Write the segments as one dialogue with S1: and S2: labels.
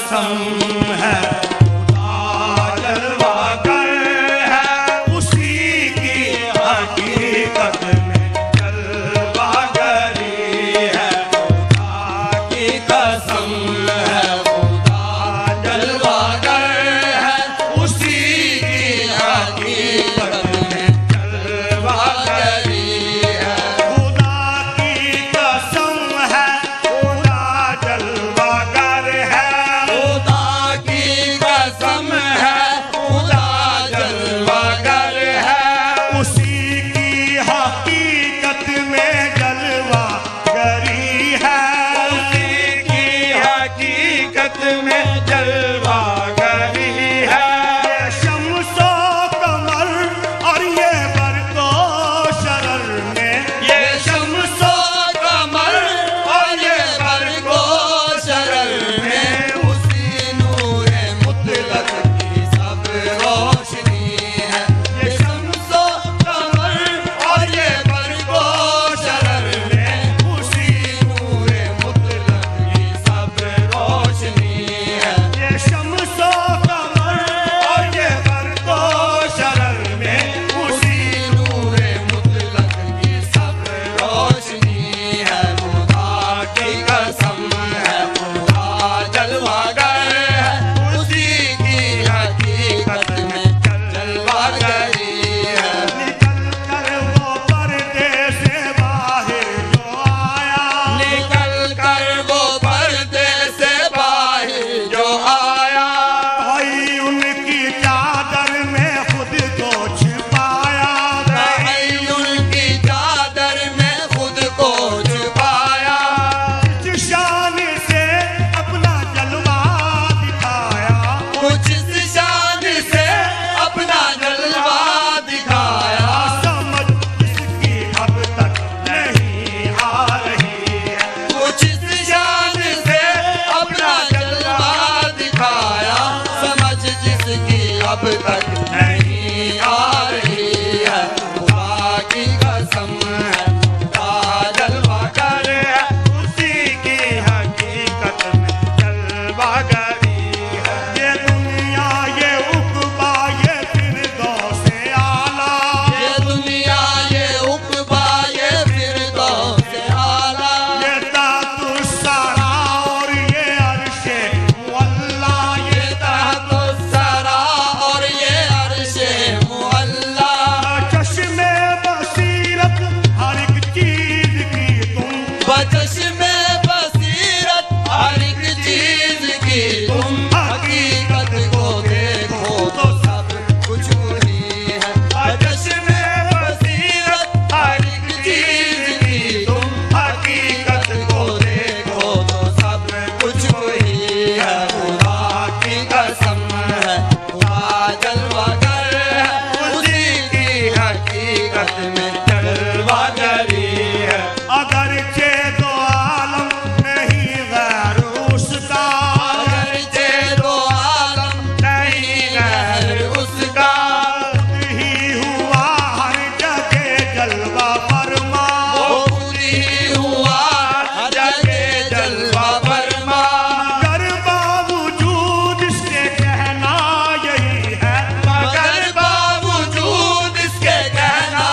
S1: कसम है, खुदा जलवागर है, उसी की हकीकत में जलवागरी है। खुदा की कसम है, खुदा जलवागर है, उसी की हकीकत में जलवागरी है। खुदा की कसम है, खुदा जलवागर है, खुदा की कसम है, खुदा जलवागर है, उसी की हकीकत में जलवागरी है। उसी की हकीकत में जलवागरी है। ये शम्सो कमर और ये बरको शरर में, ये शम्सो कमर और ये बरको शरर में, उसी नूरे मुतलक की सब रोशनी है। ये शम्सो कमर और ये बरको शरर में, उसी नूरे मुतलक की सब रोशनी है। ये शम्सो कमर और ये बरको शरर में, उसी नूरे मुतलक की सब रोशनी है। खुदा की कसम है, खुदा जलवागर है, उसी की हकीकत में जलवागरी है। निकल कर वो पर्दे से बाहर जो आया, निकल कर वो पर्दे से बाहर जो आया, भाई उनकी चादर में खुद को छिपाया, भाई उनकी चादर में खुद को छिपाया। कुछ शान से अपना जलवा दिखाया, कुछ शान से अपना जलवा दिखाया। समझ इसकी अब तक नहीं आ रही है, कुछ शान से अपना जलवा दिखाया। समझ जिसकी अब तक नहीं आ रही है। खुदा की कसम है, खुदा जलवागर है, उसी की हकीकत में जलवागरी है। ये दुनिया ये उक़बा ये फिरदौस आला, ये दुनिया ये उक़बा ये फिरदौस आला, ये तातुस्सरा और ये अर्शे मुअल्ला, ये तातुस्सरा और ये अर्शे मुअल्ला। चश्मे बसीरत हर एक चीज की तुम, बचश्मे बसीरत हर एक चीज की तुम, हकीकत को देखो तो सब कुछ वही है। बचश्मे बसीरत हर एक चीज की तुम, हकीकत को देखो तो सब कुछ वही है। खुदा की कसम है, खुदा जलवागर है, उसी की हकीकत में जलवागरी है। अगरचे दो आलम नहीं गैर उसका, अगरचे दो आलम नहीं गैर उसका, खुद ही हुआ हर जगह जलवा फरमा, वो खुद ही हुआ हर जगह जलवा फरमा। मगर बावजूद इसके कहना यही है, मगर बावजूद इसके कहना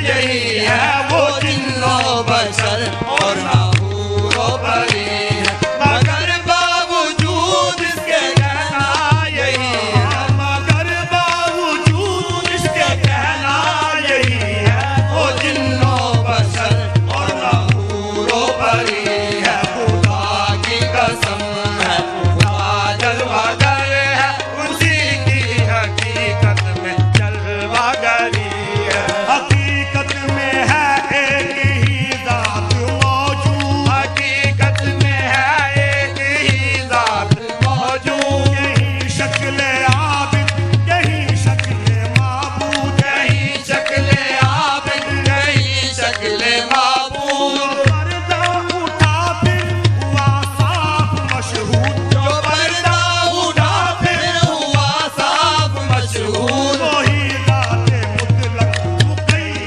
S1: यही है। वो जिन्नो बशर और नाहूरो परी है, मगर बावजूद इसके कहना यही है, मगर बावजूद इसके कहना यही है। वो जिन्नो बशर और नाहूरो परी है। खुदा की कसम है, खुदा जलवागर है, उसी की हकीकत में जलवागरी है। हकीकत में है एक ही ज़ात मौजूद, हकीकत में है एक ही ज़ात मौजूद। यही शक्ल आबिद, यही शक्ल माबूद, यही शक्ल आबिद, यही शक्ल माबूद। पर्दा उठा फिर हुआ साफ मशहूद, जो पर्दा उठा फिर हुआ साफ मशहूद। वही ज़ात मुतलक मुक़य्यद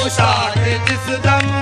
S1: साथ जिस दम